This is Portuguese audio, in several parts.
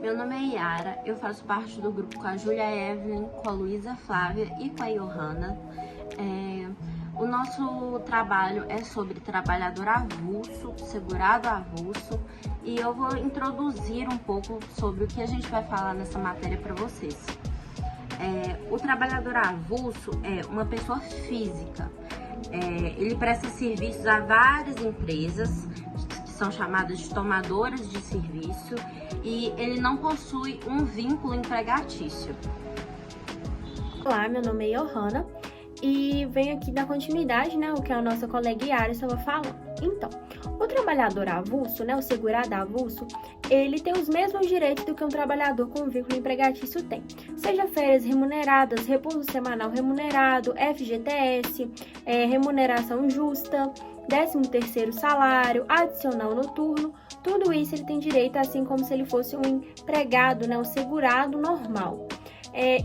Meu nome é Yara, eu faço parte do grupo com a Júlia Evelyn, com a Luísa Flávia e com a Johanna. O nosso trabalho é sobre trabalhador avulso, segurado avulso, e eu vou introduzir um pouco sobre o que a gente vai falar nessa matéria para vocês. O trabalhador avulso é uma pessoa física. Ele presta serviços a várias empresas, que são chamadas de tomadoras de serviço, e ele não possui um vínculo empregatício. Olá, meu nome é Johanna e venho aqui dar continuidade, o que a nossa colega Yara estava falando. Então, o trabalhador avulso, o segurado avulso, ele tem os mesmos direitos do que um trabalhador com vínculo empregatício tem. Seja férias remuneradas, repouso semanal remunerado, FGTS, remuneração justa, 13º salário, adicional noturno, tudo isso ele tem direito, assim como se ele fosse um empregado, um segurado normal.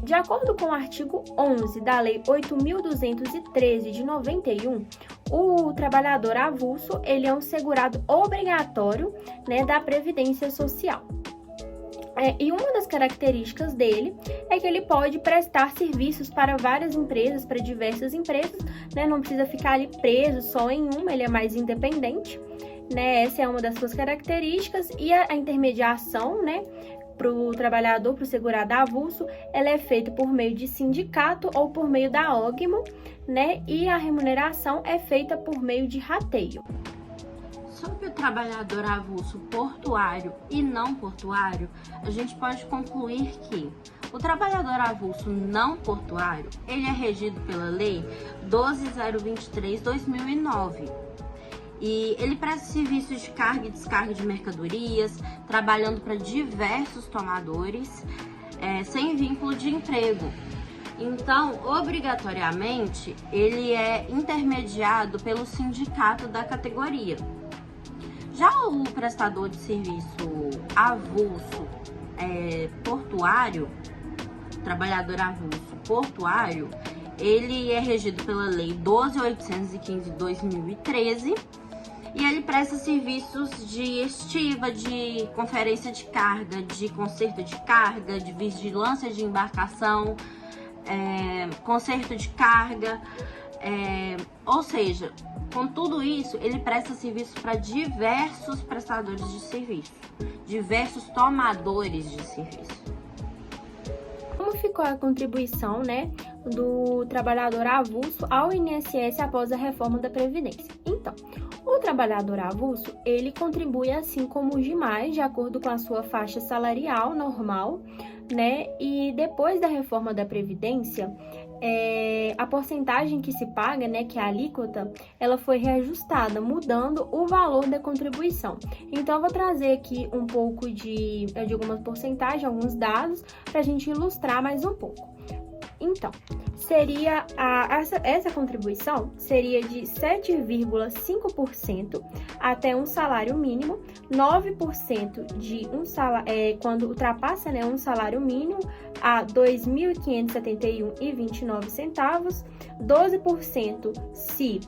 De acordo com o artigo 11 da Lei 8.213 de 91, o trabalhador avulso ele é um segurado obrigatório, da Previdência Social. E uma das características dele é que ele pode prestar serviços para várias empresas, para diversas empresas, não precisa ficar ali preso só em uma, ele é mais independente, essa é uma das suas características. E a intermediação, para o trabalhador, para o segurado avulso, ela é feita por meio de sindicato ou por meio da OGMO, e a remuneração é feita por meio de rateio. Sobre o trabalhador avulso portuário e não portuário, a gente pode concluir que o trabalhador avulso não portuário, ele é regido pela Lei 12.023/2009. E ele presta serviços de carga e descarga de mercadorias, trabalhando para diversos tomadores, sem vínculo de emprego. Então, obrigatoriamente, ele é intermediado pelo sindicato da categoria. Já o prestador de serviço avulso portuário, trabalhador avulso portuário, ele é regido pela Lei 12.815/2013 e ele presta serviços de estiva, de conferência de carga, de conserto de carga, de vigilância de embarcação, conserto de carga, ou seja, com tudo isso, ele presta serviço para diversos prestadores de serviço, diversos tomadores de serviço. Como ficou a contribuição, do trabalhador avulso ao INSS após a reforma da Previdência? Então, o trabalhador avulso, ele contribui assim como os demais, de acordo com a sua faixa salarial normal, E depois da reforma da Previdência, a porcentagem que se paga, que é a alíquota, ela foi reajustada, mudando o valor da contribuição. Então, eu vou trazer aqui um pouco de algumas porcentagens, alguns dados, para a gente ilustrar mais um pouco. Então, seria essa contribuição seria de 7,5% até um salário mínimo, 9% de quando ultrapassa um salário mínimo a R$ 2.571,29, 12% se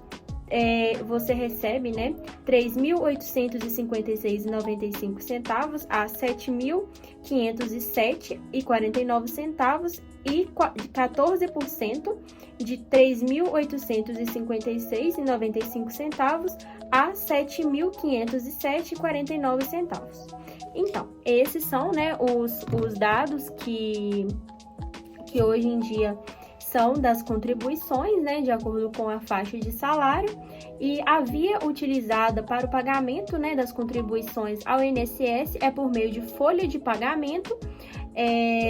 você recebe, R$ 3.856,95 a R$ 7.507,49 e 14% de R$ 3.856,95 a R$ 7.507,49. Então, esses são, os dados que hoje em dia são das contribuições, de acordo com a faixa de salário, e a via utilizada para o pagamento, das contribuições ao INSS é por meio de folha de pagamento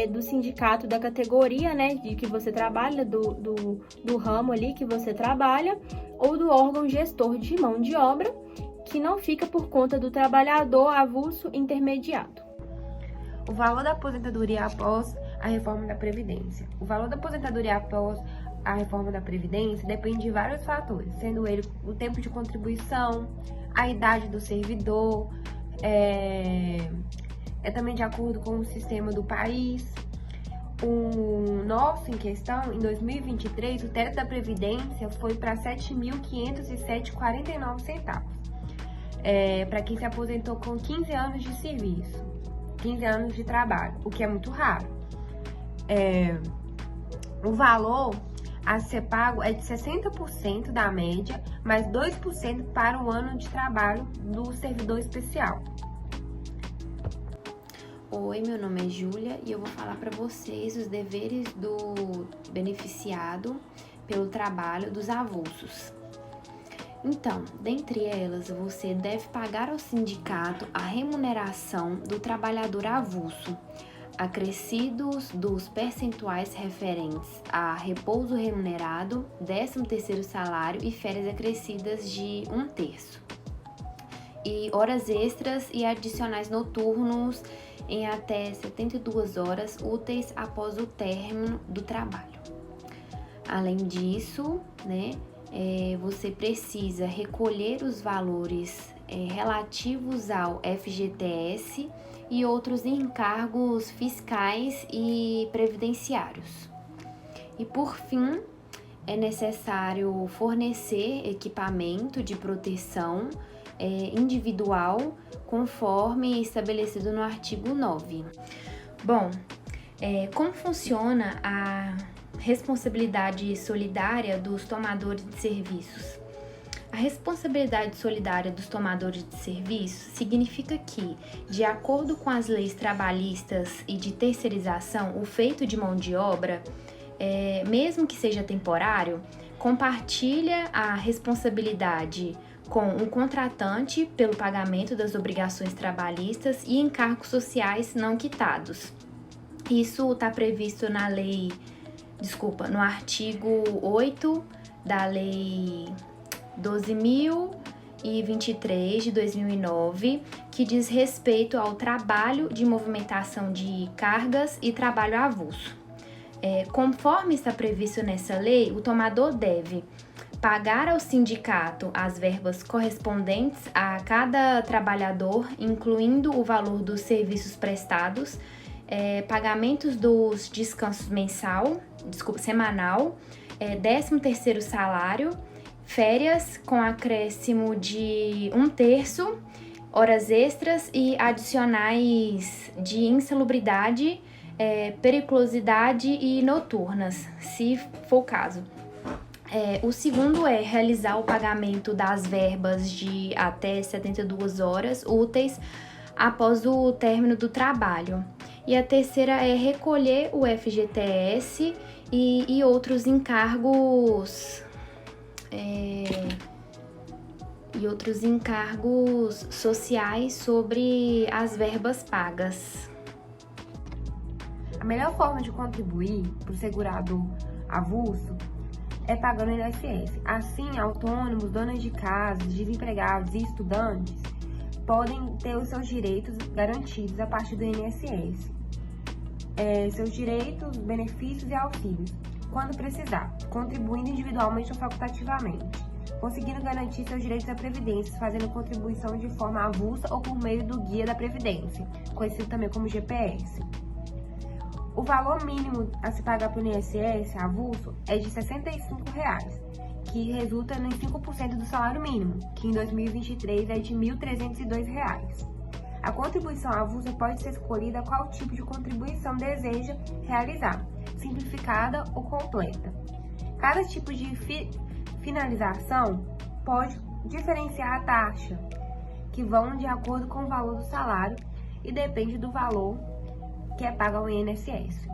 do sindicato da categoria, de que você trabalha, do ramo ali que você trabalha, ou do órgão gestor de mão de obra, que não fica por conta do trabalhador avulso intermediado. O valor da aposentadoria após a reforma da Previdência. O valor da aposentadoria após a reforma da Previdência depende de vários fatores, sendo ele o tempo de contribuição, a idade do servidor, também de acordo com o sistema do país. O nosso, em questão, em 2023, o teto da Previdência foi para R$ 7.507,49, para quem se aposentou com 15 anos de serviço. 15 anos de trabalho, o que é muito raro. O valor a ser pago é de 60% da média, mais 2% para o ano de trabalho do servidor especial. Oi, meu nome é Júlia e eu vou falar para vocês os deveres do beneficiado pelo trabalho dos avulsos. Então, dentre elas, você deve pagar ao sindicato a remuneração do trabalhador avulso, acrescidos dos percentuais referentes a repouso remunerado, 13º salário e férias acrescidas de 1/3, e horas extras e adicionais noturnos em até 72 horas úteis após o término do trabalho. Além disso, você precisa recolher os valores relativos ao FGTS e outros encargos fiscais e previdenciários. E por fim, é necessário fornecer equipamento de proteção individual, conforme estabelecido no artigo 9. Bom, como funciona a responsabilidade solidária dos tomadores de serviços? A responsabilidade solidária dos tomadores de serviço significa que, de acordo com as leis trabalhistas e de terceirização, o feito de mão de obra, mesmo que seja temporário, compartilha a responsabilidade com o contratante pelo pagamento das obrigações trabalhistas e encargos sociais não quitados. Isso está previsto no artigo 8 da Lei 12.023 de 2009, que diz respeito ao trabalho de movimentação de cargas e trabalho avulso. Conforme está previsto nessa lei, o tomador deve pagar ao sindicato as verbas correspondentes a cada trabalhador, incluindo o valor dos serviços prestados, pagamentos dos descansos semanal, 13º salário, férias com acréscimo de 1/3, horas extras e adicionais de insalubridade, periculosidade e noturnas, se for o caso. O segundo é realizar o pagamento das verbas de até 72 horas úteis após o término do trabalho. E a terceira é recolher o FGTS e outros encargos sociais sobre as verbas pagas. A melhor forma de contribuir para o segurado avulso é pagando o INSS. Assim, autônomos, donas de casa, desempregados e estudantes podem ter os seus direitos garantidos a partir do INSS. Seus direitos, benefícios e auxílios, quando precisar, contribuindo individualmente ou facultativamente, conseguindo garantir seus direitos à Previdência, fazendo contribuição de forma avulsa ou por meio do Guia da Previdência, conhecido também como GPS. O valor mínimo a se pagar pelo INSS avulso é de R$ 65, que resulta em 5% do salário mínimo, que em 2023 é de R$ 1.302. A contribuição avulsa pode ser escolhida qual tipo de contribuição deseja realizar, simplificada ou completa. Cada tipo de finalização pode diferenciar a taxa, que vão de acordo com o valor do salário e depende do valor que é pago ao INSS.